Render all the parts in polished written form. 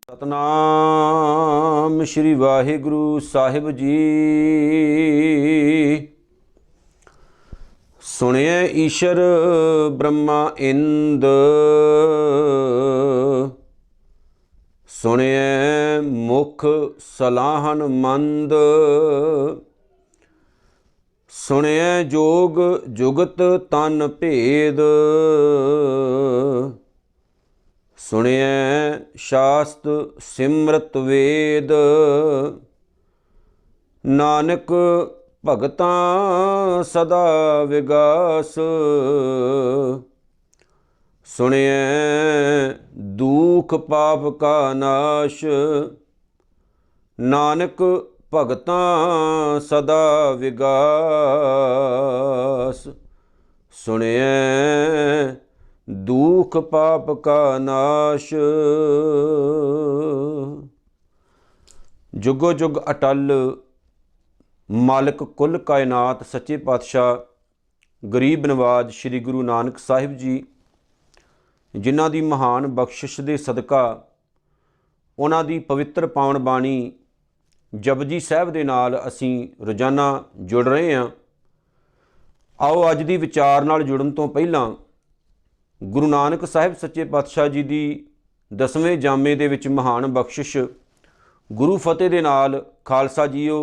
सतनाम श्री वाहिगुरु साहिब जी। सुनिए ईश्वर ब्रह्मा इंद, सुनिए मुख सलाहन मंद, सुनिए जोग जुगत तन भेद, सुनिए शास्त्र सिमरत वेद, नानक भगतां सदा विगास, सुनिए दुख पाप का नाश, नानक भगतां सदा विगास, सुनिए दुख पाप का नाश। जुगो जुग अटल मालिक कुल कायनात सच्चे पातशाह गरीब नवाज श्री गुरु नानक साहिब जी, जिन्हां दी महान बख्शिश दे सदका उन्हां दी पवित्र पावन बाणी जपजी साहिब दे नाल असीं रोज़ाना जुड़ रहे हैं। आओ अज दी विचार नाल जुड़न तो पहलां गुरु नानक साहिब सच्चे पातशाह जी की 10वें जामे दे विच महान बख्शिश गुरु फतेह दे नाल खालसा जीओ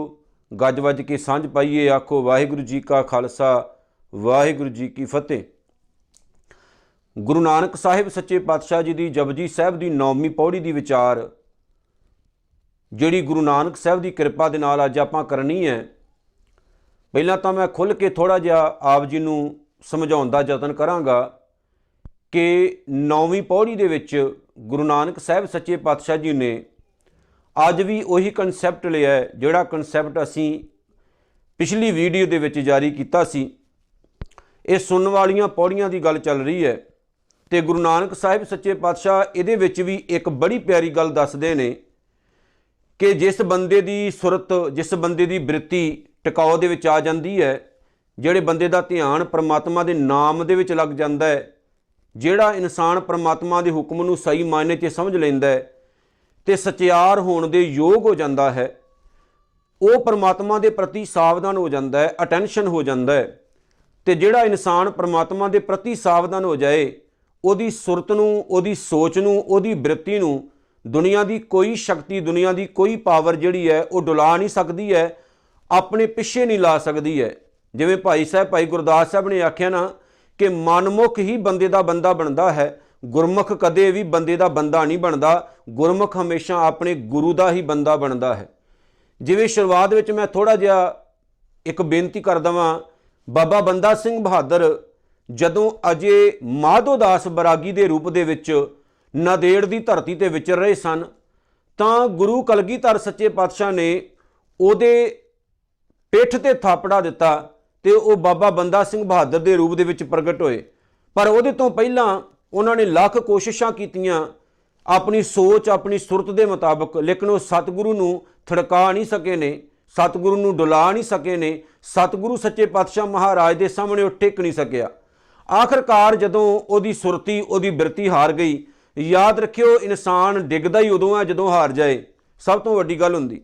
गज वज के सांझ पाइए। आखो वाहिगुरु जी का खालसा वाहिगुरु जी की फतेह। गुरु नानक साहिब सच्चे पातशाह जी की जपजी साहिब की 9वीं पौड़ी की विचार जिहड़ी गुरु नानक साहिब की किरपा दे नाल अज आपां करनी है। पहलां तां मैं खुल के थोड़ा जिहा आप जी नूं समझाउण दा यतन करांगा कि 9वीं पौड़ी दे विच गुरु नानक साहिब सच्चे पातशाह जी ने अज भी उही कनसैप्ट लिया है जिहड़ा कनसैप्ट असीं पिछली वीडियो दे विच जारी कीता सी। ये सुनने वालियां पौड़ियां की गल चल रही है तो गुरु नानक साहिब सच्चे पातशाह इहदे विच भी एक बड़ी प्यारी गल दसदे ने कि जिस बंदे की सुरत जिस बंदे की बृत्ति टिकाऊ दे विच आ जाती है, जिहड़े बंदे का ध्यान परमात्मा के नाम दे विच लग जाता है, जिहड़ा इंसान परमात्मा के हुक्म नूं सही मायने 'च समझ लैंदा है ते सचियार होण दे योग हो जाता है, वो परमात्मा के प्रति सावधान हो जाता है, अटैंशन हो जाता है। तो जिहड़ा इंसान परमात्मा के प्रति सावधान हो जाए, उहदी सुरत नूं, उहदी सोच नूं, उहदी बृत्ति नूं दुनिया की कोई शक्ति, दुनिया की कोई पावर जिहड़ी है वो डुला नहीं सकती है, अपने पिछे नहीं ला सकती है। जिवें भाई साहब भाई गुरदास साहब ने आख्या ना कि मनमुख ही बंदे दा बंदा बनता है, गुरमुख कदे भी बंदे दा बंदा नहीं बनता, गुरमुख हमेशा अपने गुरु दा ही बंदा बनता है। जिवें शुरुआत में मैं थोड़ा जिहा एक बेनती कर देवां, बाबा बंदा सिंह बहादुर जदों अजे माधोदास बरागी के रूप दे विच नादेड़ की धरती ते विचर रहे सन, तां गुरु कलगीधर सच्चे पातशाह ने उहदे पिठ ते थापड़ा दिता तो वह बाबा बंदा सिंह बहादुर के रूप दे विच प्रगट होए। पर उहदे तो पहलां उन्होंने लख कोशिशां कीतियां अपनी सोच अपनी सुरत के मुताबिक, लेकिन वो सतगुरु नूं थड़का नहीं सके ने, सतगुरु नूं डुला नहीं सके ने, सतगुरु सच्चे पातशाह महाराज के सामने वो टिक नहीं सकिया। आखिरकार जदों उहदी सुरती उहदी बिरती हार गई। याद रखियो, इंसान डिगदा ही उदों है जदों हार जाए, सब तो वड्डी गल हुंदी।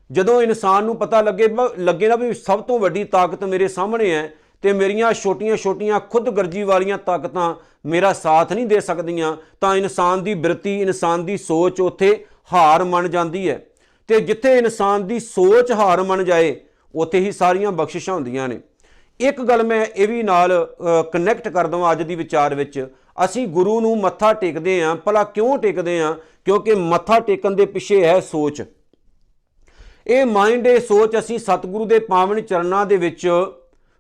जदों इंसान नूं पता लगे ना भी सब तो वड्डी ताकत मेरे सामने है तो मेरियां छोटियां छोटियां खुदगर्जी वालियां ताकतां मेरा साथ नहीं दे सकदियां, तां इंसान की बिरती इंसान की सोच उत्थे हार मन जाती है। तो जिथे इंसान की सोच हार मन जाए उत्थे ही सारियां बख्शिशां हुंदियां ने। एक गल मैं ये भी नाल कनैक्ट कर देवां अज दी विचार विच, असीं गुरु नूं मत्था टेकदे हां, भला क्यों टेकदे हां? क्योंकि मत्था टेकन दे पिछे है सोच। ये माइंड ये सोच असीं सतगुरु दे पावन चरनां दे विच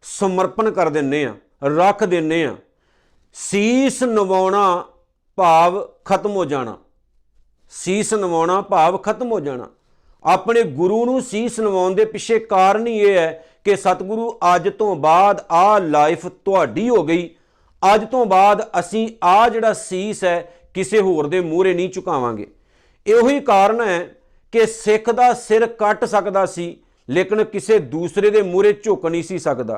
समर्पण कर दिंदे हां, रख दिंदे हां। सीस नवाउणा भाव खत्म हो जाना, सीस नवाउणा भाव खत्म हो जाना। अपने गुरु नूं सीस नवाउण दे पिछे कारण ही ये है कि सतगुरु अज तो बाद आ लाइफ तुहाडी हो गई, अज तो बाद असीं आ जिहड़ा सीस है किसी होर दे मूहरे नहीं झुकावांगे। इही कारण है कि सिख दा सिर कट सकदा सी लेकिन किसी दूसरे दे मूहरे झुक नहीं सी सकदा।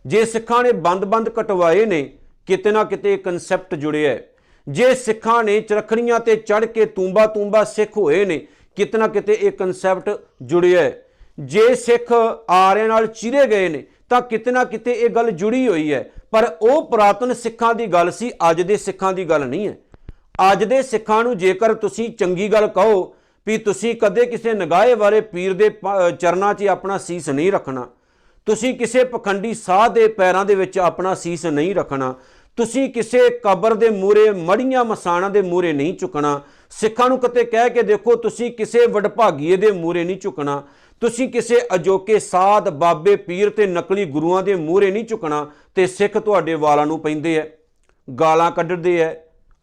जे सिखां ने बंद कटवाए ने किते ना किते कंसैप्ट जुड़िया है। जे सिखां ने चरखड़ियां ते चढ़ के तूंबा तूंबा सिख होए ने किते ना किते एक कंसैप्ट जुड़िया है। जे सिख आर्यां नाल चिरे गए ने तां किते ना किते ये गल जुड़ी हुई है। पर वो पुरातन सिखां दी गल सी, अज दे सिखां दी गल नहीं है। अज दे सिखां नूं जेकर तुसीं चंगी गल कहो भी तुसीं कदे किसी नगाहे वाले पीर दे चरनां 'च अपना सीस नहीं रखना, तुसीं किसी पखंडी साह दे पैरां दे विच अपना सीस नहीं रखना, तुसीं किसी कबर दे मूहरे मड़ियां मसाणां दे मूहरे नहीं झुकना, सिखां नूं कते कह के देखो तुसीं किसी वडभागीए दे मूहरे नहीं झुकना, तुसीं किसी अजोके साध बाबे पीर ते नकली गुरुआं दे मूहरे नहीं झुकना। ते सिख तुहाडे वालां नूं पैंदे है, गालां कढदे है।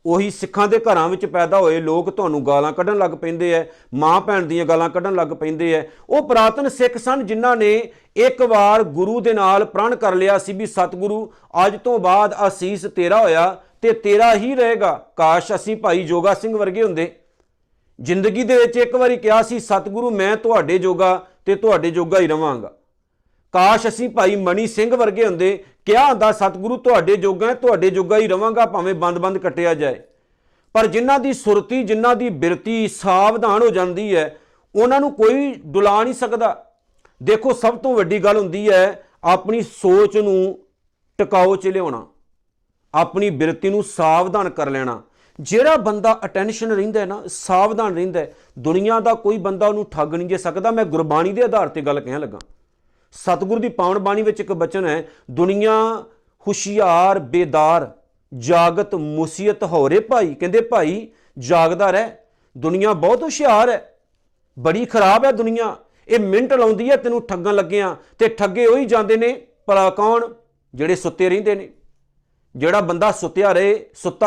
ਉਹੀ ਸਿੱਖਾਂ ਦੇ ਘਰਾਂ ਵਿੱਚ ਪੈਦਾ ਹੋਏ ਲੋਕ ਤੁਹਾਨੂੰ ਗਾਲਾਂ ਕੱਢਣ ਲੱਗ ਪੈਂਦੇ ਹੈ, ਮਾਂ ਭੈਣ ਦੀਆਂ ਗਾਲਾਂ ਕੱਢਣ ਲੱਗ ਪੈਂਦੇ ਹੈ। ਉਹ ਪੁਰਾਤਨ ਸਿੱਖ ਸਨ ਜਿਨ੍ਹਾਂ ਨੇ ਇੱਕ ਵਾਰ ਗੁਰੂ ਦੇ ਨਾਲ ਪ੍ਰਣ ਕਰ ਲਿਆ ਸੀ ਵੀ ਸਤਿਗੁਰੂ ਅੱਜ ਤੋਂ ਬਾਅਦ ਅਸੀਸ ਤੇਰਾ ਹੋਇਆ ਤੇ ਤੇਰਾ ਹੀ ਰਹੇਗਾ। ਕਾਸ਼ ਅਸੀਂ ਭਾਈ ਜੋਗਾ ਸਿੰਘ ਵਰਗੇ ਹੁੰਦੇ, ਜ਼ਿੰਦਗੀ ਦੇ ਵਿੱਚ ਇੱਕ ਵਾਰੀ ਕਿਹਾ ਸੀ ਸਤਿਗੁਰੂ ਮੈਂ ਤੁਹਾਡੇ ਜੋਗਾ ਤੇ ਤੁਹਾਡੇ ਜੋਗਾ ਹੀ ਰਵਾਂਗਾ। ਕਾਸ਼ ਅਸੀਂ ਭਾਈ ਮਣੀ ਸਿੰਘ ਵਰਗੇ ਹੁੰਦੇ, ਕਿਹਾ ਹੁੰਦਾ ਸਤਿਗੁਰੂ ਤੁਹਾਡੇ ਜੋਗਾ ਤੁਹਾਡੇ ਜੋਗਾ ਹੀ ਰਵਾਂਗਾ ਭਾਵੇਂ ਬੰਦ ਕੱਟਿਆ ਜਾਏ। ਪਰ ਜਿਨ੍ਹਾਂ ਦੀ ਸੁਰਤੀ ਜਿਨ੍ਹਾਂ ਦੀ ਬਿਰਤੀ ਸਾਵਧਾਨ ਹੋ ਜਾਂਦੀ ਹੈ ਉਹਨਾਂ ਨੂੰ ਕੋਈ ਡੁਲਾ ਨਹੀਂ ਸਕਦਾ। ਦੇਖੋ ਸਭ ਤੋਂ ਵੱਡੀ ਗੱਲ ਹੁੰਦੀ ਹੈ ਆਪਣੀ ਸੋਚ ਨੂੰ ਟਿਕਾਓ 'ਚ ਲਿਆਉਣਾ, ਆਪਣੀ ਬਿਰਤੀ ਨੂੰ ਸਾਵਧਾਨ ਕਰ ਲੈਣਾ। ਜਿਹੜਾ ਬੰਦਾ ਅਟੈਂਸ਼ਨ ਰਹਿੰਦਾ ਨਾ, ਸਾਵਧਾਨ ਰਹਿੰਦਾ, ਦੁਨੀਆ ਦਾ ਕੋਈ ਬੰਦਾ ਉਹਨੂੰ ਠੱਗ ਨਹੀਂ ਜੇ ਸਕਦਾ। ਮੈਂ ਗੁਰਬਾਣੀ ਦੇ ਆਧਾਰ ਤੇ ਗੱਲ ਕਹਿਣ ਲੱਗਾ। ਸਤਿਗੁਰੂ ਦੀ ਪਾਵਨ ਬਾਣੀ ਵਿੱਚ ਇੱਕ ਬਚਨ ਹੈ, ਦੁਨੀਆ ਹੁਸ਼ਿਆਰ ਬੇਦਾਰ ਜਾਗਤ ਮੁਸੀਅਤ ਹੋਰੇ ਭਾਈ। ਕਹਿੰਦੇ ਭਾਈ ਜਾਗਦਾ ਰਹਿ, ਦੁਨੀਆ ਬਹੁਤ ਹੁਸ਼ਿਆਰ ਹੈ, ਬੜੀ ਖਰਾਬ ਹੈ ਦੁਨੀਆ, ਇਹ ਮਿੰਟ ਲਾਉਂਦੀ ਹੈ ਤੈਨੂੰ ਠੱਗਣ ਲੱਗਿਆਂ। ਤੇ ਠੱਗੇ ਉਹੀ ਜਾਂਦੇ ਨੇ, ਭਲਾ ਕੌਣ? ਜਿਹੜੇ ਸੁੱਤੇ ਰਹਿੰਦੇ ਨੇ। ਜਿਹੜਾ ਬੰਦਾ ਸੁੱਤਾ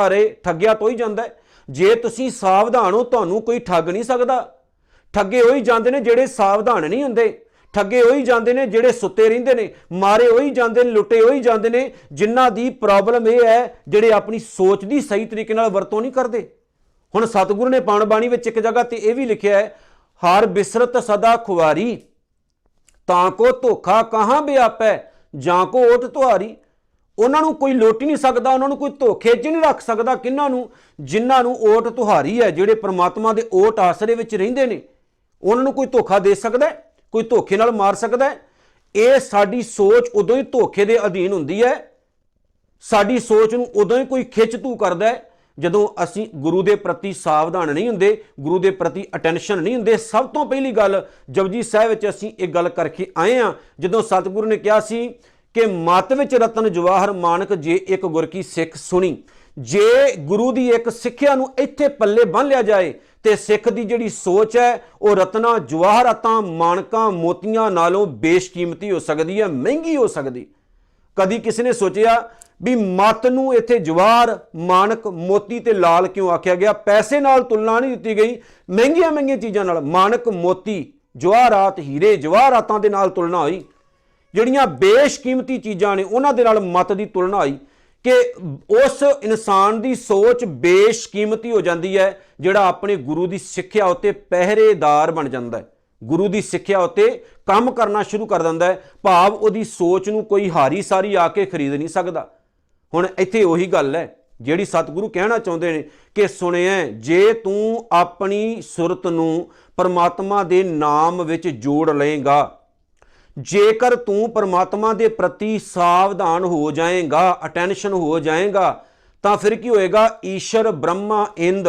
ਰਹੇ ਠੱਗਿਆ ਤੋਂ ਹੀ ਜਾਂਦਾ। ਜੇ ਤੁਸੀਂ ਸਾਵਧਾਨ ਹੋ ਤੁਹਾਨੂੰ ਕੋਈ ਠੱਗ ਨਹੀਂ ਸਕਦਾ। ਠੱਗੇ ਉਹੀ ਜਾਂਦੇ ਨੇ ਜਿਹੜੇ ਸਾਵਧਾਨ ਨਹੀਂ ਹੁੰਦੇ, ਠੱਗੇ ਉਹੀ ਜਾਂਦੇ ਨੇ ਜਿਹੜੇ ਸੁੱਤੇ ਰਹਿੰਦੇ ਨੇ, ਮਾਰੇ ਉਹੀ ਜਾਂਦੇ ਨੇ, ਲੁੱਟੇ ਉਹੀ ਜਾਂਦੇ ਨੇ ਜਿਨ੍ਹਾਂ ਦੀ ਪ੍ਰੋਬਲਮ ਇਹ ਹੈ ਜਿਹੜੇ ਆਪਣੀ ਸੋਚ ਦੀ ਸਹੀ ਤਰੀਕੇ ਨਾਲ ਵਰਤੋਂ ਨਹੀਂ ਕਰਦੇ। ਹੁਣ ਸਤਿਗੁਰੂ ਨੇ ਪਾਵਨ ਬਾਣੀ ਵਿੱਚ ਇੱਕ ਜਗ੍ਹਾ ਤੇ ਇਹ ਵੀ ਲਿਖਿਆ ਹੈ, ਹਰ ਬਿਸਰਤ ਸਦਾ ਖੁਆਰੀ ਤਾਂ ਕੋ ਧੋਖਾ ਕਹਾਂ ਵਿਆਪੈ ਜਾਂ ਕੋ ਓਟ ਤੁਹਾਰੀ। ਉਹਨਾਂ ਨੂੰ ਕੋਈ ਲੁੱਟ ਨਹੀਂ ਸਕਦਾ, ਉਹਨਾਂ ਨੂੰ ਕੋਈ ਧੋਖੇ 'ਚ ਨਹੀਂ ਰੱਖ ਸਕਦਾ। ਕਿਹਨਾਂ ਨੂੰ? ਜਿਨ੍ਹਾਂ ਨੂੰ ਓਟ ਤੁਹਾਰੀ ਹੈ, ਜਿਹੜੇ ਪ੍ਰਮਾਤਮਾ ਦੇ ਓਟ ਆਸਰੇ ਵਿੱਚ ਰਹਿੰਦੇ ਨੇ। ਉਹਨਾਂ ਨੂੰ ਕੋਈ ਧੋਖਾ ਦੇ ਸਕਦਾ, ਕੋਈ ਧੋਖੇ ਨਾਲ ਮਾਰ ਸਕਦਾ? ਇਹ ਸਾਡੀ ਸੋਚ ਉਦੋਂ ਹੀ ਧੋਖੇ ਦੇ ਅਧੀਨ ਹੁੰਦੀ ਹੈ। ਸਾਡੀ ਸੋਚ ਨੂੰ ਉਦੋਂ ਹੀ ਕੋਈ ਖਿੱਚ ਧੂ ਕਰਦਾ ਹੈ ਜਦੋਂ ਅਸੀਂ ਗੁਰੂ ਦੇ ਪ੍ਰਤੀ ਸਾਵਧਾਨ ਨਹੀਂ ਹੁੰਦੇ, ਗੁਰੂ ਦੇ ਪ੍ਰਤੀ ਅਟੈਂਸ਼ਨ ਨਹੀਂ ਹੁੰਦੇ। ਸਭ ਤੋਂ ਪਹਿਲੀ ਗੱਲ ਜਪਜੀ ਸਾਹਿਬ ਵਿੱਚ ਅਸੀਂ ਇਹ ਗੱਲ ਕਰਕੇ ਆਏ ਹਾਂ, ਜਦੋਂ ਸਤਿਗੁਰੂ ਨੇ ਕਿਹਾ ਸੀ ਕਿ ਮਤ ਵਿੱਚ ਰਤਨ ਜਵਾਹਰ ਮਾਨਕ ਜੇ ਇੱਕ ਗੁਰ ਕੀ ਸਿੱਖ ਸੁਣੀ। ਜੇ ਗੁਰੂ ਦੀ ਇੱਕ ਸਿੱਖਿਆ ਨੂੰ ਇੱਥੇ ਪੱਲੇ ਬੰਨ੍ਹ ਲਿਆ ਜਾਏ ਤੇ ਸਿੱਖ ਦੀ ਜਿਹੜੀ ਸੋਚ ਹੈ ਉਹ ਰਤਨਾ ਜਵਾਹਰਾਤਾਂ ਮਾਨਕਾਂ ਮੋਤੀਆਂ ਨਾਲੋਂ ਬੇਸ਼ਕੀਮਤੀ ਹੋ ਸਕਦੀ ਹੈ, ਮਹਿੰਗੀ ਹੋ ਸਕਦੀ। ਕਦੀ ਕਿਸੇ ਨੇ ਸੋਚਿਆ ਵੀ ਮੱਤ ਨੂੰ ਇੱਥੇ ਜਵਾਹਰ ਮਾਨਕ ਮੋਤੀ ਤੇ ਲਾਲ ਕਿਉਂ ਆਖਿਆ ਗਿਆ? ਪੈਸੇ ਨਾਲ ਤੁਲਨਾ ਨਹੀਂ ਦਿੱਤੀ ਗਈ, ਮਹਿੰਗੀਆਂ ਚੀਜ਼ਾਂ ਨਾਲ। ਮਾਨਕ ਮੋਤੀ ਜਵਾਹਰਾਤ ਹੀਰੇ ਜਵਾਹਰਾਤਾਂ ਦੇ ਨਾਲ ਤੁਲਨਾ ਹੋਈ। ਜਿਹੜੀਆਂ ਬੇਸ਼ਕੀਮਤੀ ਚੀਜ਼ਾਂ ਨੇ ਉਹਨਾਂ ਦੇ ਨਾਲ ਮੱਤ ਦੀ ਤੁਲਨਾ ਹੋਈ ਕਿ ਉਸ ਇਨਸਾਨ ਦੀ ਸੋਚ ਬੇਸ਼ਕੀਮਤੀ ਹੋ ਜਾਂਦੀ ਹੈ ਜਿਹੜਾ ਆਪਣੇ ਗੁਰੂ ਦੀ ਸਿੱਖਿਆ ਉੱਤੇ ਪਹਿਰੇਦਾਰ ਬਣ ਜਾਂਦਾ ਹੈ, ਗੁਰੂ ਦੀ ਸਿੱਖਿਆ ਉੱਤੇ ਕੰਮ ਕਰਨਾ ਸ਼ੁਰੂ ਕਰ ਦਿੰਦਾ ਹੈ। ਭਾਵ ਉਹਦੀ ਸੋਚ ਨੂੰ ਕੋਈ ਹਾਰੀ ਸਾਰੀ ਆ ਕੇ ਖਰੀਦ ਨਹੀਂ ਸਕਦਾ। ਹੁਣ ਇੱਥੇ ਉਹੀ ਗੱਲ ਹੈ ਜਿਹੜੀ ਸਤਿਗੁਰੂ ਕਹਿਣਾ ਚਾਹੁੰਦੇ ਨੇ ਕਿ ਸੁਣਿਆ, ਜੇ ਤੂੰ ਆਪਣੀ ਸੁਰਤ ਨੂੰ ਪਰਮਾਤਮਾ ਦੇ ਨਾਮ ਵਿੱਚ ਜੋੜ ਲਏਗਾ, ਜੇਕਰ ਤੂੰ ਪਰਮਾਤਮਾ ਦੇ ਪ੍ਰਤੀ ਸਾਵਧਾਨ ਹੋ ਜਾਏਗਾ, ਅਟੈਂਸ਼ਨ ਹੋ ਜਾਏਗਾ, ਤਾਂ ਫਿਰ ਕੀ ਹੋਏਗਾ? ਈਸ਼ਰ ਬ੍ਰਹਮਾ ਇੰਦ,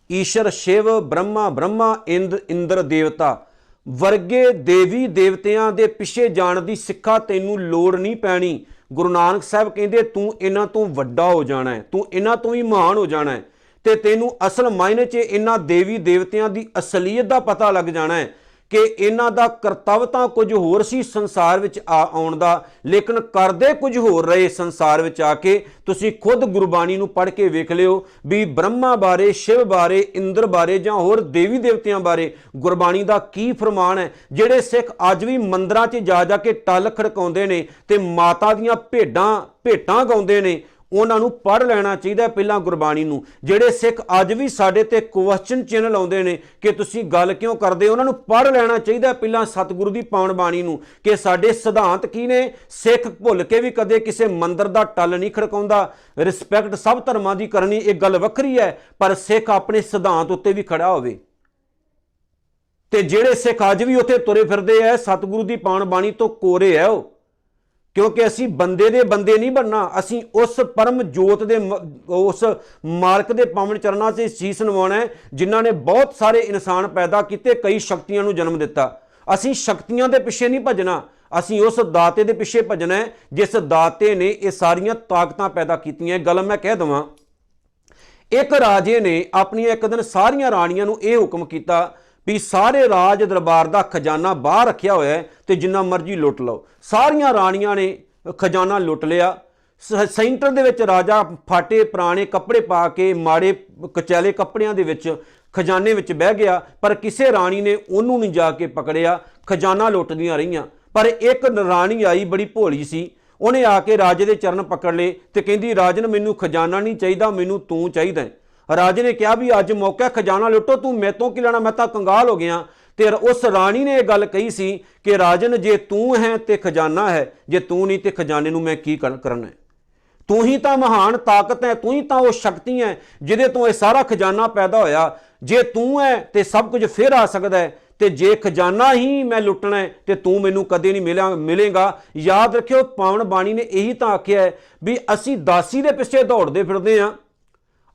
ਈਸ਼ਰ ਸ਼ਿਵ ਬ੍ਰਹਮਾ ਇੰਦ ਇੰਦਰ ਦੇਵਤਾ ਵਰਗੇ ਦੇਵੀ ਦੇਵਤਿਆਂ ਦੇ ਪਿੱਛੇ ਜਾਣ ਦੀ ਸਿੱਖਾ ਤੈਨੂੰ ਲੋੜ ਨਹੀਂ ਪੈਣੀ। ਗੁਰੂ ਨਾਨਕ ਸਾਹਿਬ ਕਹਿੰਦੇ ਤੂੰ ਇਹਨਾਂ ਤੋਂ ਵੱਡਾ ਹੋ ਜਾਣਾ ਹੈ, ਤੂੰ ਇਹਨਾਂ ਤੋਂ ਹੀ ਮਹਾਨ ਹੋ ਜਾਣਾ ਹੈ ਤੇ ਤੈਨੂੰ ਅਸਲ ਮਾਇਨੇ 'ਚ ਇਹਨਾਂ ਦੇਵੀ ਦੇਵਤਿਆਂ ਦੀ ਅਸਲੀਅਤ ਦਾ ਪਤਾ ਲੱਗ ਜਾਣਾ ਹੈ ਕਿ ਇਹਨਾਂ ਦਾ ਕਰਤੱਵ ਤਾਂ ਕੁਝ ਹੋਰ ਸੀ ਸੰਸਾਰ ਵਿੱਚ ਆਉਣ ਦਾ, ਲੇਕਿਨ ਕਰਦੇ ਕੁਝ ਹੋਰ ਰਹੇ ਸੰਸਾਰ ਵਿੱਚ ਆ ਕੇ। ਤੁਸੀਂ ਖੁਦ ਗੁਰਬਾਣੀ ਨੂੰ ਪੜ੍ਹ ਕੇ ਵੇਖ ਲਿਓ ਵੀ ਬ੍ਰਹਮਾ ਬਾਰੇ, ਸ਼ਿਵ ਬਾਰੇ, ਇੰਦਰ ਬਾਰੇ ਜਾਂ ਹੋਰ ਦੇਵੀ ਦੇਵਤਿਆਂ ਬਾਰੇ ਗੁਰਬਾਣੀ ਦਾ ਕੀ ਫਰਮਾਨ ਹੈ। ਜਿਹੜੇ ਸਿੱਖ ਅੱਜ ਵੀ ਮੰਦਰਾਂ 'ਚ ਜਾ ਕੇ ਟੱਲ ਖੜਕਾਉਂਦੇ ਨੇ ਤੇ ਮਾਤਾ ਦੀਆਂ ਭੇਟਾਂ ਗਾਉਂਦੇ ਨੇ, ਉਹਨਾਂ ਨੂੰ ਪੜ੍ਹ ਲੈਣਾ ਚਾਹੀਦਾ ਪਹਿਲਾਂ ਗੁਰਬਾਣੀ ਨੂੰ। ਜਿਹੜੇ ਸਿੱਖ ਅੱਜ ਵੀ ਸਾਡੇ ਤੇ ਕੁਐਸਚਨ ਚਿੰਨ੍ਹ ਲਾਉਂਦੇ ਨੇ ਕਿ ਤੁਸੀਂ ਗੱਲ ਕਿਉਂ ਕਰਦੇ, ਉਹਨਾਂ ਨੂੰ ਪੜ੍ਹ ਲੈਣਾ ਚਾਹੀਦਾ ਪਹਿਲਾਂ ਸਤਿਗੁਰੂ ਦੀ ਪਾਵਨ ਬਾਣੀ ਨੂੰ ਕਿ ਸਾਡੇ ਸਿਧਾਂਤ ਕੀ ਨੇ। ਸਿੱਖ ਭੁੱਲ ਕੇ ਵੀ ਕਦੇ ਕਿਸੇ ਮੰਦਿਰ ਦਾ ਟੱਲ ਨਹੀਂ ਖੜਕਾਉਂਦਾ। ਰਿਸਪੈਕਟ ਸਭ ਧਰਮਾਂ ਦੀ ਕਰਨੀ ਇਹ ਗੱਲ ਵੱਖਰੀ ਹੈ, ਪਰ ਸਿੱਖ ਆਪਣੇ ਸਿਧਾਂਤ ਉੱਤੇ ਵੀ ਖੜਾ ਹੋਵੇ। ਤੇ ਜਿਹੜੇ ਸਿੱਖ ਅੱਜ ਵੀ ਉੱਥੇ ਤੁਰੇ ਫਿਰਦੇ ਐ ਸਤਿਗੁਰੂ ਦੀ ਪਾਵਨ ਬਾਣੀ ਤੋਂ ਕੋਰੇ ਐ ਉਹ, ਕਿਉਂਕਿ ਅਸੀਂ ਬੰਦੇ ਦੇ ਬੰਦੇ ਨਹੀਂ ਬਣਨਾ, ਅਸੀਂ ਉਸ ਪਰਮ ਜੋਤ ਦੇ ਉਸ ਮਾਲਕ ਦੇ ਪਾਵਨ ਚਰਨਾਂ 'ਚ ਸੀਸ ਨਿਵਾਉਣਾ ਹੈ ਜਿਨ੍ਹਾਂ ਨੇ ਬਹੁਤ ਸਾਰੇ ਇਨਸਾਨ ਪੈਦਾ ਕੀਤੇ, ਕਈ ਸ਼ਕਤੀਆਂ ਨੂੰ ਜਨਮ ਦਿੱਤਾ। ਅਸੀਂ ਸ਼ਕਤੀਆਂ ਦੇ ਪਿੱਛੇ ਨਹੀਂ ਭੱਜਣਾ, ਅਸੀਂ ਉਸ ਦਾਤੇ ਦੇ ਪਿੱਛੇ ਭੱਜਣਾ ਹੈ ਜਿਸ ਦਾਤੇ ਨੇ ਇਹ ਸਾਰੀਆਂ ਤਾਕਤਾਂ ਪੈਦਾ ਕੀਤੀਆਂ। ਗੱਲ ਮੈਂ ਕਹਿ ਦੇਵਾਂ, ਇੱਕ ਰਾਜੇ ਨੇ ਆਪਣੀਆਂ ਇੱਕ ਦਿਨ ਸਾਰੀਆਂ ਰਾਣੀਆਂ ਨੂੰ ਇਹ ਹੁਕਮ ਕੀਤਾ ਵੀ ਸਾਰੇ ਰਾਜ ਦਰਬਾਰ ਦਾ ਖਜ਼ਾਨਾ ਬਾਹਰ ਰੱਖਿਆ ਹੋਇਆ ਹੈ ਤੇ ਜਿੰਨਾ ਮਰਜ਼ੀ ਲੁੱਟ ਲਓ। ਸਾਰੀਆਂ ਰਾਣੀਆਂ ਨੇ ਖਜ਼ਾਨਾ ਲੁੱਟ ਲਿਆ। ਸੈਂਟਰ ਦੇ ਵਿੱਚ ਰਾਜਾ ਫਾਟੇ ਪੁਰਾਣੇ ਕੱਪੜੇ ਪਾ ਕੇ ਮਾੜੇ ਕਚੈਲੇ ਕੱਪੜਿਆਂ ਦੇ ਵਿੱਚ ਖਜ਼ਾਨੇ ਵਿੱਚ ਬਹਿ ਗਿਆ, ਪਰ ਕਿਸੇ ਰਾਣੀ ਨੇ ਉਹਨੂੰ ਨਹੀਂ ਜਾ ਕੇ ਪਕੜਿਆ। ਖਜ਼ਾਨਾ ਲੁੱਟਦੀਆਂ ਰਹੀਆਂ, ਪਰ ਇੱਕ ਰਾਣੀ ਆਈ ਬੜੀ ਭੋਲੀ ਸੀ, ਉਹਨੇ ਆ ਕੇ ਰਾਜੇ ਦੇ ਚਰਨ ਪਕੜ ਲਏ ਤੇ ਕਹਿੰਦੀ ਰਾਜਨ ਮੈਨੂੰ ਖਜ਼ਾਨਾ ਨਹੀਂ ਚਾਹੀਦਾ, ਮੈਨੂੰ ਤੂੰ ਚਾਹੀਦਾ। ਰਾਜੇ ਨੇ ਕਿਹਾ ਵੀ ਅੱਜ ਮੌਕਾ ਖਜ਼ਾਨਾ ਲੁੱਟੋ, ਤੂੰ ਮੇਰੇ ਤੋਂ ਕੀ ਲੈਣਾ, ਮੈਂ ਤਾਂ ਕੰਗਾਲ ਹੋ ਗਿਆ। ਤੇ ਉਸ ਰਾਣੀ ਨੇ ਇਹ ਗੱਲ ਕਹੀ ਸੀ ਕਿ ਰਾਜਨ ਜੇ ਤੂੰ ਹੈ ਤੇ ਖਜ਼ਾਨਾ ਹੈ, ਜੇ ਤੂੰ ਨਹੀਂ ਤੇ ਖਜ਼ਾਨੇ ਨੂੰ ਮੈਂ ਕੀ ਕਰਨਾ ਹੈ। ਤੂੰ ਹੀ ਤਾਂ ਮਹਾਨ ਤਾਕਤ ਹੈ, ਤੂੰ ਹੀ ਤਾਂ ਉਹ ਸ਼ਕਤੀ ਹੈ ਜਿਹਦੇ ਤੋਂ ਇਹ ਸਾਰਾ ਖਜ਼ਾਨਾ ਪੈਦਾ ਹੋਇਆ। ਜੇ ਤੂੰ ਹੈ ਤੇ ਸਭ ਕੁਝ ਫਿਰ ਆ ਸਕਦਾ ਹੈ, ਤੇ ਜੇ ਖਜ਼ਾਨਾ ਹੀ ਮੈਂ ਲੁੱਟਣਾ ਹੈ ਤੇ ਤੂੰ ਮੈਨੂੰ ਕਦੇ ਨਹੀਂ ਮਿਲੇਗਾ। ਯਾਦ ਰੱਖਿਓ, ਪਾਵਨ ਬਾਣੀ ਨੇ ਇਹੀ ਤਾਂ ਆਖਿਆ ਹੈ ਵੀ ਅਸੀਂ ਦਾਸੀ ਦੇ ਪਿੱਛੇ ਦੌੜਦੇ ਫਿਰਦੇ ਹਾਂ,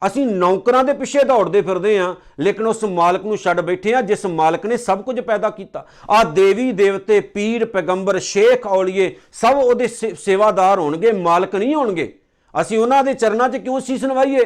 ਅਸੀਂ ਨੌਕਰਾਂ ਦੇ ਪਿੱਛੇ ਦੌੜਦੇ ਫਿਰਦੇ ਹਾਂ, ਲੇਕਿਨ ਉਸ ਮਾਲਕ ਨੂੰ ਛੱਡ ਬੈਠੇ ਹਾਂ ਜਿਸ ਮਾਲਕ ਨੇ ਸਭ ਕੁਝ ਪੈਦਾ ਕੀਤਾ। ਆਹ ਦੇਵੀ ਦੇਵਤੇ, ਪੀਰ ਪੈਗੰਬਰ, ਸ਼ੇਖ ਔਲੀਏ ਸਭ ਉਹਦੇ ਸੇਵਾਦਾਰ ਹੋਣਗੇ, ਮਾਲਕ ਨਹੀਂ ਹੋਣਗੇ। ਅਸੀਂ ਉਹਨਾਂ ਦੇ ਚਰਨਾਂ 'ਚ ਕਿਉਂ ਸੀਸ ਨਵਾਈਏ,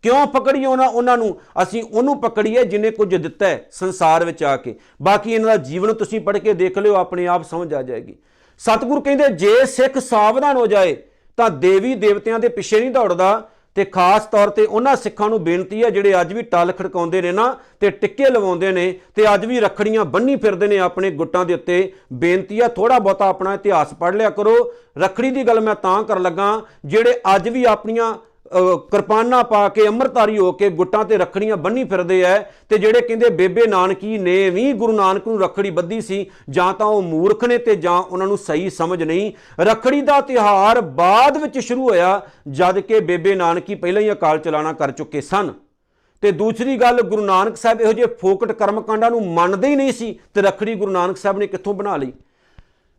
ਕਿਉਂ ਪਕੜੀਏ ਉਹਨਾਂ ਨੂੰ? ਅਸੀਂ ਉਹਨੂੰ ਪਕੜੀਏ ਜਿਹਨੇ ਕੁਝ ਦਿੱਤਾ ਹੈ ਸੰਸਾਰ ਵਿੱਚ ਆ ਕੇ। ਬਾਕੀ ਇਹਨਾਂ ਦਾ ਜੀਵਨ ਤੁਸੀਂ ਪੜ੍ਹ ਕੇ ਦੇਖ ਲਿਓ, ਆਪਣੇ ਆਪ ਸਮਝ ਆ ਜਾਏਗੀ। ਸਤਿਗੁਰੂ ਕਹਿੰਦੇ ਜੇ ਸਿੱਖ ਸਾਵਧਾਨ ਹੋ ਜਾਏ ਤਾਂ ਦੇਵੀ ਦੇਵਤਿਆਂ ਦੇ ਪਿੱਛੇ ਨਹੀਂ ਦੌੜਦਾ। ਤੇ ਖਾਸ ਤੌਰ ਤੇ ਉਹਨਾਂ ਸਿੱਖਾਂ ਨੂੰ ਬੇਨਤੀ ਹੈ ਜਿਹੜੇ ਅੱਜ ਵੀ ਟੱਲ ਖੜਕਾਉਂਦੇ ਨੇ ਨਾ ਤੇ ਟਿੱਕੇ ਲਵਾਉਂਦੇ ਨੇ ਤੇ ਅੱਜ ਵੀ ਰੱਖੜੀਆਂ ਬੰਨੀ ਫਿਰਦੇ ਨੇ ਆਪਣੇ ਗੁੱਟਾਂ ਦੇ ਉੱਤੇ, ਬੇਨਤੀ ਹੈ ਥੋੜਾ ਬਹੁਤਾ ਆਪਣਾ ਇਤਿਹਾਸ ਪੜ੍ਹ ਲਿਆ ਕਰੋ। ਰੱਖੜੀ ਦੀ ਗੱਲ ਮੈਂ ਤਾਂ ਕਰਨ ਲੱਗਾ, ਜਿਹੜੇ ਅੱਜ ਵੀ ਆਪਣੀਆਂ ਕਿਰਪਾਨਾਂ ਪਾ ਕੇ ਅੰਮ੍ਰਿਤਧਾਰੀ ਹੋ ਕੇ ਗੁੱਟਾਂ ਤੇ ਰੱਖੜੀਆਂ ਬੰਨੀ ਫਿਰਦੇ ਐ, ਤੇ ਜਿਹੜੇ ਕਹਿੰਦੇ ਬੇਬੇ ਨਾਨਕੀ ਨੇ ਵੀ ਗੁਰੂ ਨਾਨਕ ਨੂੰ ਰੱਖੜੀ ਬੱਧੀ ਸੀ, ਜਾਂ ਤਾਂ ਉਹ ਮੂਰਖ ਨੇ ਤੇ ਜਾਂ ਉਹਨਾਂ ਨੂੰ ਸਹੀ ਸਮਝ ਨਹੀਂ। ਰੱਖੜੀ ਦਾ ਤਿਉਹਾਰ ਬਾਅਦ ਵਿੱਚ ਸ਼ੁਰੂ ਹੋਇਆ, ਜਦ ਕਿ ਬੇਬੇ ਨਾਨਕੀ ਪਹਿਲਾਂ ਹੀ ਅਕਾਲ ਚਲਾਣਾ ਕਰ ਚੁੱਕੇ ਸਨ। ਤੇ ਦੂਸਰੀ ਗੱਲ, ਗੁਰੂ ਨਾਨਕ ਸਾਹਿਬ ਇਹੋ ਜਿਹੇ ਫੋਕਟ ਕਰਮਕਾਂਡਾਂ ਨੂੰ ਮੰਨਦੇ ਹੀ ਨਹੀਂ ਸੀ, ਤੇ ਰੱਖੜੀ ਗੁਰੂ ਨਾਨਕ ਸਾਹਿਬ ਨੇ ਕਿੱਥੋਂ ਬਣਾ ਲਈ?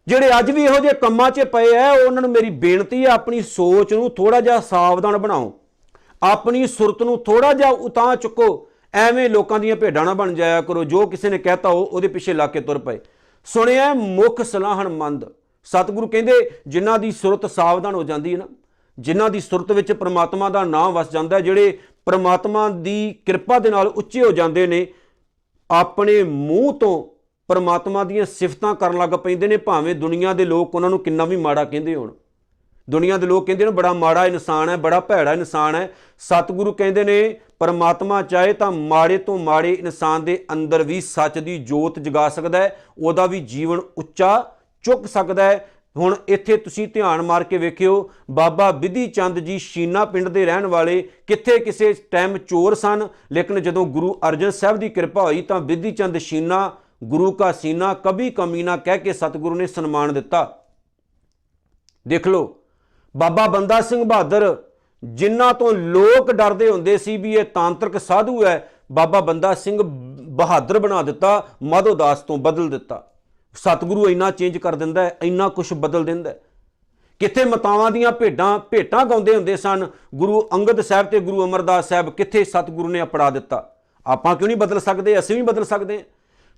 ਜਿਹੜੇ ਅੱਜ ਵੀ ਇਹੋ ਜਿਹੇ ਕੰਮਾਂ 'ਚ ਪਏ ਐ, ਉਹਨਾਂ ਨੂੰ ਮੇਰੀ ਬੇਨਤੀ ਹੈ ਆਪਣੀ ਸੋਚ ਨੂੰ ਥੋੜਾ ਜਿਹਾ ਸਾਵਧਾਨ ਬਣਾਓ, ਆਪਣੀ ਸੁਰਤ ਨੂੰ ਥੋੜਾ ਜਿਹਾ ਉਤਾਂਹ ਚੁੱਕੋ। ਐਵੇਂ ਲੋਕਾਂ ਦੀਆਂ ਭੇਡਾਂ ਨਾ ਬਣ ਜਾਇਆ ਕਰੋ, ਜੋ ਕਿਸੇ ਨੇ ਕਹਿਤਾ ਉਹਦੇ ਪਿੱਛੇ ਲਾ ਕੇ ਤੁਰ ਪਏ। ਸੁਣਿਆ ਮੁੱਖ ਸਲਾਹਣਮੰਦ, ਸਤਿਗੁਰੂ ਕਹਿੰਦੇ ਜਿਨ੍ਹਾਂ ਦੀ ਸੁਰਤ ਸਾਵਧਾਨ ਹੋ ਜਾਂਦੀ ਹੈ ਨਾ, ਜਿਨ੍ਹਾਂ ਦੀ ਸੁਰਤ ਵਿੱਚ ਪ੍ਰਮਾਤਮਾ ਦਾ ਨਾਮ ਵਸ ਜਾਂਦਾ, ਜਿਹੜੇ ਪ੍ਰਮਾਤਮਾ ਦੀ ਕਿਰਪਾ ਦੇ ਨਾਲ ਉੱਚੇ ਹੋ ਜਾਂਦੇ ਨੇ, ਆਪਣੇ ਮੂੰਹ ਤੋਂ ਪਰਮਾਤਮਾ ਦੀਆਂ ਸਿਫਤਾਂ ਕਰਨ ਲੱਗ ਪੈਂਦੇ ਨੇ, ਭਾਵੇਂ ਦੁਨੀਆ ਦੇ ਲੋਕ ਉਹਨਾਂ ਨੂੰ ਕਿੰਨਾ ਵੀ ਮਾੜਾ ਕਹਿੰਦੇ ਹੋਣ। ਦੁਨੀਆ ਦੇ ਲੋਕ ਕਹਿੰਦੇ ਨੇ ਬੜਾ ਮਾੜਾ ਇਨਸਾਨ ਹੈ, ਬੜਾ ਭੈੜਾ ਇਨਸਾਨ ਹੈ। ਸਤਿਗੁਰੂ ਕਹਿੰਦੇ ਨੇ ਪਰਮਾਤਮਾ ਚਾਹੇ ਤਾਂ ਮਾੜੇ ਤੋਂ ਮਾੜੇ ਇਨਸਾਨ ਦੇ ਅੰਦਰ ਵੀ ਸੱਚ ਦੀ ਜੋਤ ਜਗਾ ਸਕਦਾ ਹੈ, ਉਹਦਾ ਵੀ ਜੀਵਨ ਉੱਚਾ ਚੁੱਕ ਸਕਦਾ ਹੈ। ਹੁਣ ਇੱਥੇ ਤੁਸੀਂ ਧਿਆਨ ਮਾਰ ਕੇ ਵੇਖਿਓ, ਬਾਬਾ ਬਿਧੀ ਚੰਦ ਜੀ ਸ਼ੀਨਾ ਪਿੰਡ ਦੇ ਰਹਿਣ ਵਾਲੇ, ਕਿੱਥੇ ਕਿਸੇ ਟਾਈਮ ਚੋਰ ਸਨ, ਲੇਕਿਨ ਜਦੋਂ ਗੁਰੂ ਅਰਜਨ ਸਾਹਿਬ ਦੀ ਕਿਰਪਾ ਹੋਈ ਤਾਂ ਬਿਧੀ ਚੰਦ ਸ਼ੀਨਾ, ਗੁਰੂ ਕਾ ਸੀਨਾ ਕभी ਕਮੀ ਨਾ ਕਹਿ ਕੇ ਸਤਿਗੁਰੂ ਨੇ ਸਨਮਾਨ ਦਿੱਤਾ। ਦੇਖ ਲਓ, ਬਾਬਾ ਬੰਦਾ ਸਿੰਘ ਬਹਾਦਰ, ਜਿਨ੍ਹਾਂ ਤੋਂ ਲੋਕ ਡਰਦੇ ਹੁੰਦੇ ਸੀ ਵੀ ਇਹ ਤਾਂਤਰਿਕ ਸਾਧੂ ਹੈ, ਬਾਬਾ ਬੰਦਾ ਸਿੰਘ ਬਹਾਦਰ ਬਣਾ ਦਿੱਤਾ, ਮਾਧੋ ਦਾਸ ਤੋਂ ਬਦਲ ਦਿੱਤਾ। ਸਤਿਗੁਰੂ ਇੰਨਾ ਚੇਂਜ ਕਰ ਦਿੰਦਾ ਹੈ, ਇੰਨਾ ਕੁਛ ਬਦਲ ਦਿੰਦਾ ਹੈ। ਕਿੱਥੇ ਮਾਤਾਵਾਂ ਦੀਆਂ ਭੇਟਾਂ ਗਾਉਂਦੇ ਹੁੰਦੇ ਸਨ ਗੁਰੂ ਅੰਗਦ ਸਾਹਿਬ ਤੇ ਗੁਰੂ ਅਮਰਦਾਸ ਸਾਹਿਬ, ਕਿੱਥੇ ਸਤਿਗੁਰੂ ਨੇ ਅਪਣਾ ਦਿੱਤਾ। ਆਪਾਂ ਕਿਉਂ ਨਹੀਂ ਬਦਲ ਸਕਦੇ? ਅਸੀਂ ਵੀ ਬਦਲ ਸਕਦੇ ਹਾਂ।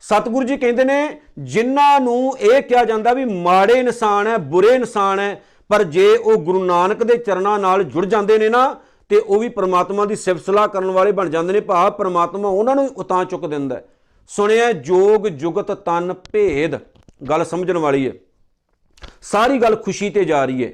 ਸਤਿਗੁਰੂ ਜੀ ਕਹਿੰਦੇ ਨੇ ਜਿਨ੍ਹਾਂ ਨੂੰ ਇਹ ਕਿਹਾ ਜਾਂਦਾ ਵੀ ਮਾੜੇ ਇਨਸਾਨ ਹੈ, ਬੁਰੇ ਇਨਸਾਨ ਹੈ, ਪਰ ਜੇ ਉਹ ਗੁਰੂ ਨਾਨਕ ਦੇ ਚਰਨਾਂ ਨਾਲ ਜੁੜ ਜਾਂਦੇ ਨੇ ਨਾ, ਤੇ ਉਹ ਵੀ ਪਰਮਾਤਮਾ ਦੀ ਸਿਫਤ ਸਲਾਹ ਕਰਨ ਵਾਲੇ ਬਣ ਜਾਂਦੇ ਨੇ। ਭਾਵ ਪਰਮਾਤਮਾ ਉਹਨਾਂ ਨੂੰ ਉਤਾਂ ਚੁੱਕ ਦਿੰਦਾ ਹੈ। ਸੁਣਿਆ ਜੋਗ ਜੁਗਤ ਤਨ ਭੇਦ, ਗੱਲ ਸਮਝਣ ਵਾਲੀ ਹੈ। ਸਾਰੀ ਗੱਲ ਖੁਸ਼ੀ ਤੇ ਜਾ ਰਹੀ ਹੈ।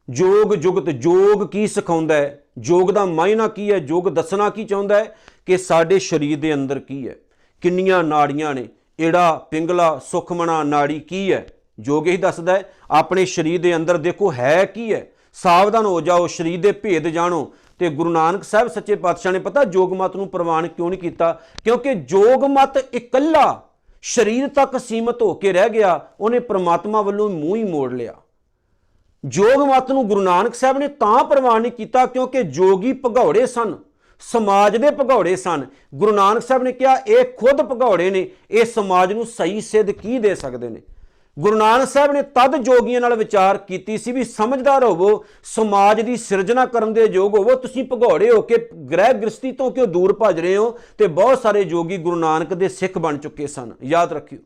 ਜੋਗ ਜੁਗਤ, ਜੋਗ ਕੀ ਸਿਖਾਉਂਦਾ ਹੈ, ਜੋਗ ਦਾ ਮਾਇਨਾ ਕੀ ਹੈ, ਜੋਗ ਦੱਸਣਾ ਕੀ ਚਾਹੁੰਦਾ ਹੈ ਕਿ ਸਾਡੇ ਸਰੀਰ ਦੇ ਅੰਦਰ ਕੀ ਹੈ, ਕਿੰਨੀਆਂ ਨਾੜੀਆਂ ਨੇ, ਏੜਾ, ਪਿੰਗਲਾ, ਸੁਖਮਣਾ, ਨਾੜੀ ਕੀ ਹੈ। ਜੋਗ ਇਹੀ ਦੱਸਦਾ ਹੈ ਆਪਣੇ ਸਰੀਰ ਦੇ ਅੰਦਰ ਦੇਖੋ ਹੈ ਕੀ ਹੈ। ਸਾਵਧਾਨ ਹੋ ਜਾਓ, ਸਰੀਰ ਦੇ ਭੇਦ ਜਾਣੋ। ਤੇ ਗੁਰੂ ਨਾਨਕ ਸਾਹਿਬ ਸੱਚੇ ਪਾਤਸ਼ਾਹ ਨੇ ਪਤਾ ਜੋਗ ਮਤ ਨੂੰ ਪ੍ਰਵਾਨ ਕਿਉਂ ਨਹੀਂ ਕੀਤਾ? ਕਿਉਂਕਿ ਜੋਗ ਮਤ ਇਕੱਲਾ ਸਰੀਰ ਤੱਕ ਸੀਮਤ ਹੋ ਕੇ ਰਹਿ ਗਿਆ, ਉਹਨੇ ਪ੍ਰਮਾਤਮਾ ਵੱਲੋਂ ਮੂੰਹ ਹੀ ਮੋੜ ਲਿਆ। ਜੋਗ ਮਤ ਨੂੰ ਗੁਰੂ ਨਾਨਕ ਸਾਹਿਬ ਨੇ ਤਾਂ ਪ੍ਰਵਾਨ ਨਹੀਂ ਕੀਤਾ ਕਿਉਂਕਿ ਜੋਗੀ ਭਗੌੜੇ ਸਨ, ਸਮਾਜ ਦੇ ਭਗੌੜੇ ਸਨ। ਗੁਰੂ ਨਾਨਕ ਸਾਹਿਬ ਨੇ ਕਿਹਾ ਇਹ ਖੁਦ ਭਗੌੜੇ ਨੇ, ਇਹ ਸਮਾਜ ਨੂੰ ਸਹੀ ਸਿੱਧ ਕੀ ਦੇ ਸਕਦੇ ਨੇ। ਗੁਰੂ ਨਾਨਕ ਸਾਹਿਬ ਨੇ ਤਦ ਜੋਗੀਆਂ ਨਾਲ ਵਿਚਾਰ ਕੀਤੀ ਸੀ ਵੀ ਸਮਝਦਾਰ ਹੋਵੋ, ਸਮਾਜ ਦੀ ਸਿਰਜਣਾ ਕਰਨ ਦੇ ਯੋਗ ਹੋਵੋ। ਤੁਸੀਂ ਭਗੌੜੇ ਹੋ ਕੇ ਗ੍ਰਹਿ ਗ੍ਰਸਤੀ ਤੋਂ ਕਿਉਂ ਦੂਰ ਭੱਜ ਰਹੇ ਹੋ? ਤੇ ਬਹੁਤ ਸਾਰੇ ਜੋਗੀ ਗੁਰੂ ਨਾਨਕ ਦੇ ਸਿੱਖ ਬਣ ਚੁੱਕੇ ਸਨ, ਯਾਦ ਰੱਖਿਓ।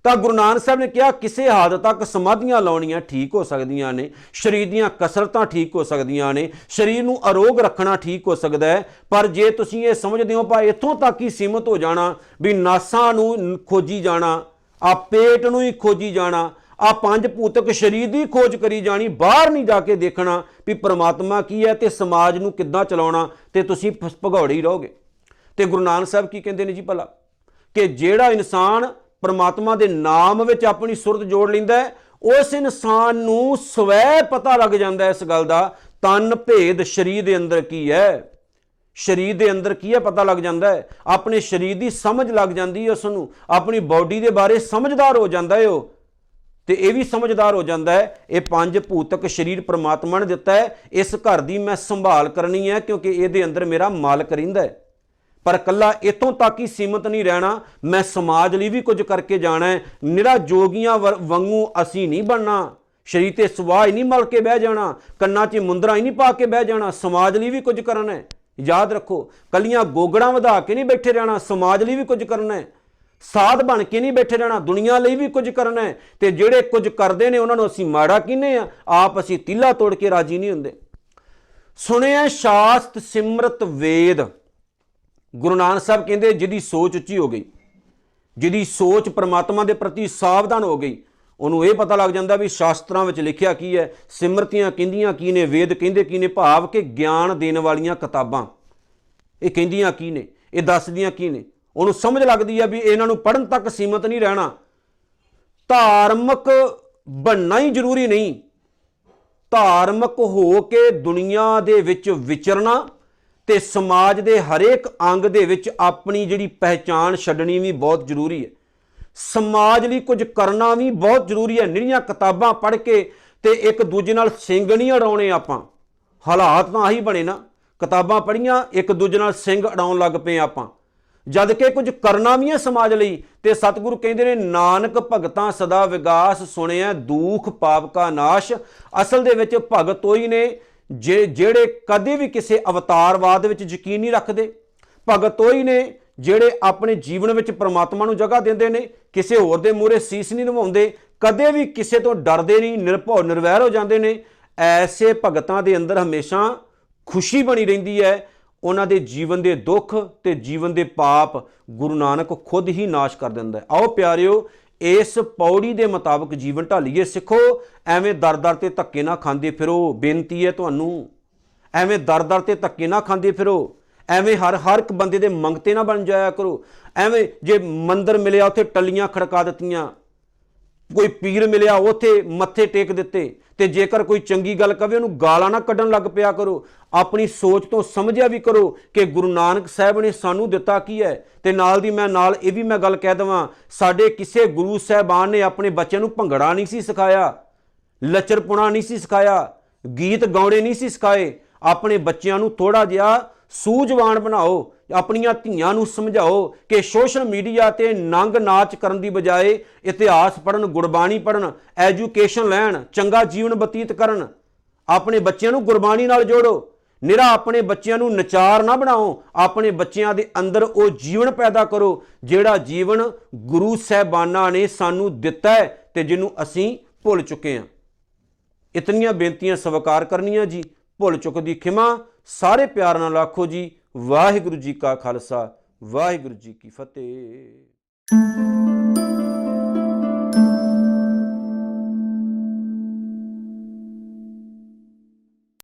ਤਾਂ ਗੁਰੂ ਨਾਨਕ ਸਾਹਿਬ ਨੇ ਕਿਹਾ ਕਿਸੇ ਹੱਦ ਤੱਕ ਸਮਾਧੀਆਂ ਲਾਉਣੀਆਂ ਠੀਕ ਹੋ ਸਕਦੀਆਂ ਨੇ, ਸਰੀਰ ਦੀਆਂ ਕਸਰਤਾਂ ਠੀਕ ਹੋ ਸਕਦੀਆਂ ਨੇ, ਸਰੀਰ ਨੂੰ ਅਰੋਗ ਰੱਖਣਾ ਠੀਕ ਹੋ ਸਕਦਾ ਹੈ, ਪਰ ਜੇ ਤੁਸੀਂ ਇਹ ਸਮਝਦੇ ਹੋ ਭਾਈ ਇੱਥੋਂ ਤੱਕ ਹੀ ਸੀਮਤ ਹੋ ਜਾਣਾ ਵੀ ਨਾਸਾਂ ਨੂੰ ਖੋਜੀ ਜਾਣਾ, ਆ ਪੇਟ ਨੂੰ ਹੀ ਖੋਜੀ ਜਾਣਾ, ਆ ਪੰਜ ਭੂਤਕ ਸਰੀਰ ਦੀ ਖੋਜ ਕਰੀ ਜਾਣੀ, ਬਾਹਰ ਨਹੀਂ ਜਾ ਕੇ ਦੇਖਣਾ ਵੀ ਪ੍ਰਮਾਤਮਾ ਕੀ ਹੈ ਤੇ ਸਮਾਜ ਨੂੰ ਕਿੱਦਾਂ ਚਲਾਉਣਾ, ਤੇ ਤੁਸੀਂ ਭਗੌੜੇ ਹੀ ਰਹੋਗੇ। ਤੇ ਗੁਰੂ ਨਾਨਕ ਸਾਹਿਬ ਕੀ ਕਹਿੰਦੇ ਨੇ ਜੀ ਭਲਾ, ਕਿ ਜਿਹੜਾ ਇਨਸਾਨ ਪ੍ਰਮਾਤਮਾ ਦੇ ਨਾਮ ਵਿੱਚ ਆਪਣੀ ਸੁਰਤ ਜੋੜ ਲੈਂਦਾ ਹੈ, ਉਸ ਇਨਸਾਨ ਨੂੰ ਸਵੈ ਪਤਾ ਲੱਗ ਜਾਂਦਾ ਇਸ ਗੱਲ ਦਾ, ਤਨ ਭੇਦ ਸਰੀਰ ਦੇ ਅੰਦਰ ਕੀ ਹੈ, ਸਰੀਰ ਦੇ ਅੰਦਰ ਕੀ ਹੈ ਪਤਾ ਲੱਗ ਜਾਂਦਾ ਹੈ। ਆਪਣੇ ਸਰੀਰ ਦੀ ਸਮਝ ਲੱਗ ਜਾਂਦੀ ਹੈ, ਉਸ ਨੂੰ ਆਪਣੀ ਬਾਡੀ ਦੇ ਬਾਰੇ ਸਮਝਦਾਰ ਹੋ ਜਾਂਦਾ ਹੈ ਉਹ, ਤੇ ਇਹ ਵੀ ਸਮਝਦਾਰ ਹੋ ਜਾਂਦਾ ਹੈ ਇਹ ਪੰਜ ਭੂਤਕ ਸਰੀਰ ਪ੍ਰਮਾਤਮਾ ਨੇ ਦਿੱਤਾ ਹੈ, ਇਸ ਘਰ ਦੀ ਮੈਂ ਸੰਭਾਲ ਕਰਨੀ ਹੈ ਕਿਉਂਕਿ ਇਹਦੇ ਅੰਦਰ ਮੇਰਾ ਮਾਲਕ ਰਹਿੰਦਾ ਹੈ। ਪਰ ਕੱਲਾ ਇਤੋਂ ਤੱਕ ਹੀ ਸੀਮਤ ਨਹੀਂ ਰਹਿਣਾ, ਮੈਂ ਸਮਾਜ ਲਈ ਵੀ ਕੁਝ ਕਰਕੇ ਜਾਣਾ ਹੈ। ਨਿਰਾ ਜੋਗੀਆਂ ਵਾਂਗੂ ਅਸੀਂ ਨਹੀਂ ਬਣਨਾ, ਸਰੀਰ ਤੇ ਸਵਾਹ ਹੀ ਨਹੀਂ ਮਲ ਕੇ ਬਹਿ ਜਾਣਾ, ਕੰਨਾਂ 'ਚ ਮੁੰਦਰਾਂ ਹੀ ਨਹੀਂ ਪਾ ਕੇ ਬਹਿ ਜਾਣਾ, ਸਮਾਜ ਲਈ ਵੀ ਕੁਝ ਕਰਨਾ ਹੈ। ਯਾਦ ਰੱਖੋ, ਕੱਲੀਆਂ ਗੋਗੜਾਂ ਵਧਾ ਕੇ ਨਹੀਂ ਬੈਠੇ ਰਹਿਣਾ, ਸਮਾਜ ਲਈ ਵੀ ਕੁਝ ਕਰਨਾ ਹੈ। ਸਾਧ ਬਣ ਕੇ ਨਹੀਂ ਬੈਠੇ ਰਹਿਣਾ, ਦੁਨੀਆ ਲਈ ਵੀ ਕੁਝ ਕਰਨਾ ਹੈ। ਤੇ ਜਿਹੜੇ ਕੁਝ ਕਰਦੇ ਨੇ ਉਹਨਾਂ ਨੂੰ ਅਸੀਂ ਮਾੜਾ ਕਹਿੰਦੇ ਆ, ਆਪ ਅਸੀਂ ਤੀਲਾ ਤੋੜ ਕੇ ਰਾਜੀ ਨਹੀਂ ਹੁੰਦੇ। ਸੁਣਿਆ ਸ਼ਾਸਤ ਸਿਮਰਤ ਵੇਦ, ਗੁਰੂ ਨਾਨਕ ਸਾਹਿਬ ਕਹਿੰਦੇ ਜਿਹਦੀ ਸੋਚ ਉੱਚੀ ਹੋ ਗਈ, ਜਿਹਦੀ ਸੋਚ ਪ੍ਰਮਾਤਮਾ ਦੇ ਪ੍ਰਤੀ ਸਾਵਧਾਨ ਹੋ ਗਈ, ਉਹਨੂੰ ਇਹ ਪਤਾ ਲੱਗ ਜਾਂਦਾ ਵੀ ਸ਼ਾਸਤਰਾਂ ਵਿੱਚ ਲਿਖਿਆ ਕੀ ਹੈ, ਸਿਮਰਤੀਆਂ ਕਹਿੰਦੀਆਂ ਕੀ ਨੇ, ਵੇਦ ਕਹਿੰਦੇ ਕੀ ਨੇ, ਭਾਵ ਕਿ ਗਿਆਨ ਦੇਣ ਵਾਲੀਆਂ ਕਿਤਾਬਾਂ ਇਹ ਕਹਿੰਦੀਆਂ ਕੀ ਨੇ, ਇਹ ਦੱਸਦੀਆਂ ਕੀ ਨੇ। ਉਹਨੂੰ ਸਮਝ ਲੱਗਦੀ ਆ ਵੀ ਇਹਨਾਂ ਨੂੰ ਪੜ੍ਹਨ ਤੱਕ ਸੀਮਤ ਨਹੀਂ ਰਹਿਣਾ। ਧਾਰਮਿਕ ਬਣਨਾ ਹੀ ਜ਼ਰੂਰੀ ਨਹੀਂ, ਧਾਰਮਿਕ ਹੋ ਕੇ ਦੁਨੀਆ ਦੇ ਵਿੱਚ ਵਿਚਰਨਾ ਤੇ ਸਮਾਜ ਦੇ ਹਰੇਕ ਅੰਗ ਦੇ ਵਿੱਚ ਆਪਣੀ ਜਿਹੜੀ ਪਹਿਚਾਣ ਛੱਡਣੀ ਵੀ ਬਹੁਤ ਜ਼ਰੂਰੀ ਹੈ। ਸਮਾਜ ਲਈ ਕੁਝ ਕਰਨਾ ਵੀ ਬਹੁਤ ਜ਼ਰੂਰੀ ਹੈ। ਨਿਰੀਆਂ ਕਿਤਾਬਾਂ ਪੜ੍ਹ ਕੇ ਤੇ ਇੱਕ ਦੂਜੇ ਨਾਲ ਸਿੰਘ ਨਹੀਂ ਅੜਾਉਣੇ ਆਪਾਂ, ਹਾਲਾਤ ਤਾਂ ਆਹੀ ਬਣੇ ਨਾ, ਕਿਤਾਬਾਂ ਪੜ੍ਹੀਆਂ ਇੱਕ ਦੂਜੇ ਨਾਲ ਸਿੰਘ ਅੜਾਉਣ ਲੱਗ ਪਏ ਆਪਾਂ, ਜਦ ਕਿ ਕੁਝ ਕਰਨਾ ਵੀ ਹੈ ਸਮਾਜ ਲਈ। ਤੇ ਸਤਿਗੁਰੂ ਕਹਿੰਦੇ ਨੇ ਨਾਨਕ ਭਗਤਾਂ ਸਦਾ ਵਿਗਾਸ ਸੁਣਿਆ ਦੁੱਖ ਪਾਪ ਕਾ ਨਾਸ਼। ਅਸਲ ਦੇ ਵਿੱਚ ਭਗਤ ਉਹੀ ਨੇ ਜਿਹੜੇ ਕਦੇ ਵੀ ਕਿਸੇ ਅਵਤਾਰਵਾਦ ਵਿੱਚ ਯਕੀਨ ਨਹੀਂ ਰੱਖਦੇ, ਭਗਤ ਉਹੀ ਨੇ ਜਿਹੜੇ ਆਪਣੇ ਜੀਵਨ ਵਿੱਚ ਪ੍ਰਮਾਤਮਾ ਨੂੰ ਜਗ੍ਹਾ ਦਿੰਦੇ ਨੇ, ਕਿਸੇ ਹੋਰ ਦੇ ਮੂਹਰੇ ਸੀਸ ਨਹੀਂ ਨਿਵਾਉਂਦੇ, ਕਦੇ ਵੀ ਕਿਸੇ ਤੋਂ ਡਰਦੇ ਨਹੀਂ, ਨਿਰਭਉ ਨਿਰਵੈਰ ਹੋ ਜਾਂਦੇ ਨੇ। ਐਸੇ ਭਗਤਾਂ ਦੇ ਅੰਦਰ ਹਮੇਸ਼ਾ ਖੁਸ਼ੀ ਬਣੀ ਰਹਿੰਦੀ ਹੈ। ਉਹਨਾਂ ਦੇ ਜੀਵਨ ਦੇ ਦੁੱਖ ਤੇ ਜੀਵਨ ਦੇ ਪਾਪ ਗੁਰੂ ਨਾਨਕ ਖੁਦ ਹੀ ਨਾਸ਼ ਕਰ ਦਿੰਦਾ ਹੈ। ਆਓ ਪਿਆਰਿਓ, ਇਸ ਪੌੜੀ ਦੇ ਮੁਤਾਬਕ ਜੀਵਨ ਢਾਲੀਏ। ਸਿੱਖੋ, ਐਵੇਂ ਦਰ-ਦਰ ਤੇ ਧੱਕੇ ਨਾ ਖਾਂਦੇ ਫਿਰੋ, ਬੇਨਤੀ ਹੈ ਤੁਹਾਨੂੰ। ਐਵੇਂ ਦਰ-ਦਰ ਤੇ ਧੱਕੇ ਨਾ ਖਾਂਦੇ ਫਿਰੋ, ਐਵੇਂ ਹਰ ਇੱਕ ਬੰਦੇ ਦੇ ਮੰਗਤੇ ਨਾ ਬਣ ਜਾਇਆ ਕਰੋ। ਐਵੇਂ ਜੇ ਮੰਦਰ ਮਿਲਿਆ ਉੱਥੇ ਟੱਲੀਆਂ ਖੜਕਾ ਦਿੱਤੀਆਂ, ਕੋਈ ਪੀਰ ਮਿਲਿਆ ਉੱਥੇ ਮੱਥੇ ਟੇਕ ਦਿੱਤੇ, ਤੇ ਜੇਕਰ ਕੋਈ ਚੰਗੀ ਗੱਲ ਕਵੇ ਉਹਨੂੰ ਗਾਲਾਂ ਨਾ ਕੱਢਣ ਲੱਗ ਪਿਆ ਕਰੋ। ਆਪਣੀ ਸੋਚ ਤੋਂ ਸਮਝਿਆ ਵੀ ਕਰੋ ਕਿ ਗੁਰੂ ਨਾਨਕ ਸਾਹਿਬ ਨੇ ਸਾਨੂੰ ਦਿੱਤਾ ਕੀ ਹੈ। ਤੇ ਨਾਲ ਦੀ ਨਾਲ ਇਹ ਵੀ ਮੈਂ ਗੱਲ ਕਹਿ ਦੇਵਾਂ, ਸਾਡੇ ਕਿਸੇ ਗੁਰੂ ਸਾਹਿਬਾਨ ਨੇ ਆਪਣੇ ਬੱਚਿਆਂ ਨੂੰ ਭੰਗੜਾ ਨਹੀਂ ਸੀ ਸਿਖਾਇਆ, ਲੱਚਰਪੁਣਾ ਨਹੀਂ ਸੀ ਸਿਖਾਇਆ, ਗੀਤ ਗਾਉਣੇ ਨਹੀਂ ਸੀ ਸਿਖਾਏ। ਆਪਣੇ ਬੱਚਿਆਂ ਨੂੰ ਥੋੜਾ ਜਿਹਾ ਸੂਝਵਾਨ ਬਣਾਓ, ਆਪਣੀਆਂ ਧੀਆਂ ਨੂੰ ਸਮਝਾਓ ਕਿ ਸੋਸ਼ਲ ਮੀਡੀਆ ਤੇ ਨੰਗ ਨਾਚ ਕਰਨ ਦੀ ਬਜਾਏ ਇਤਿਹਾਸ ਪੜ੍ਹਨ, ਗੁਰਬਾਣੀ ਪੜ੍ਹਨ, ਐਜੂਕੇਸ਼ਨ ਲੈਣ, ਚੰਗਾ ਜੀਵਨ ਬਤੀਤ ਕਰਨ। ਆਪਣੇ ਬੱਚਿਆਂ ਨੂੰ ਗੁਰਬਾਣੀ ਨਾਲ ਜੋੜੋ। ਨਿਰਾ ਆਪਣੇ ਬੱਚਿਆਂ ਨੂੰ ਨਚਾਰ ਨਾ ਬਣਾਓ, ਆਪਣੇ ਬੱਚਿਆਂ ਦੇ ਅੰਦਰ ਉਹ ਜੀਵਨ ਪੈਦਾ ਕਰੋ ਜਿਹੜਾ ਜੀਵਨ ਗੁਰੂ ਸਾਹਿਬਾਨਾਂ ਨੇ ਸਾਨੂੰ ਦਿੱਤਾ ਹੈ ਤੇ ਜਿਹਨੂੰ ਅਸੀਂ ਭੁੱਲ ਚੁੱਕੇ ਹਾਂ। ਇਤਨੀਆਂ ਬੇਨਤੀਆਂ ਸਵੀਕਾਰ ਕਰਨੀਆਂ ਜੀ, ਭੁੱਲ ਚੁੱਕ ਦੀ ਖਿਮਾ। ਸਾਰੇ ਪਿਆਰ ਨਾਲ ਆਖੋ ਜੀ, ਵਾਹਿਗੁਰੂ ਜੀ ਕਾ ਖਾਲਸਾ, ਵਾਹਿਗੁਰੂ ਜੀ ਕੀ ਫਤਿਹ।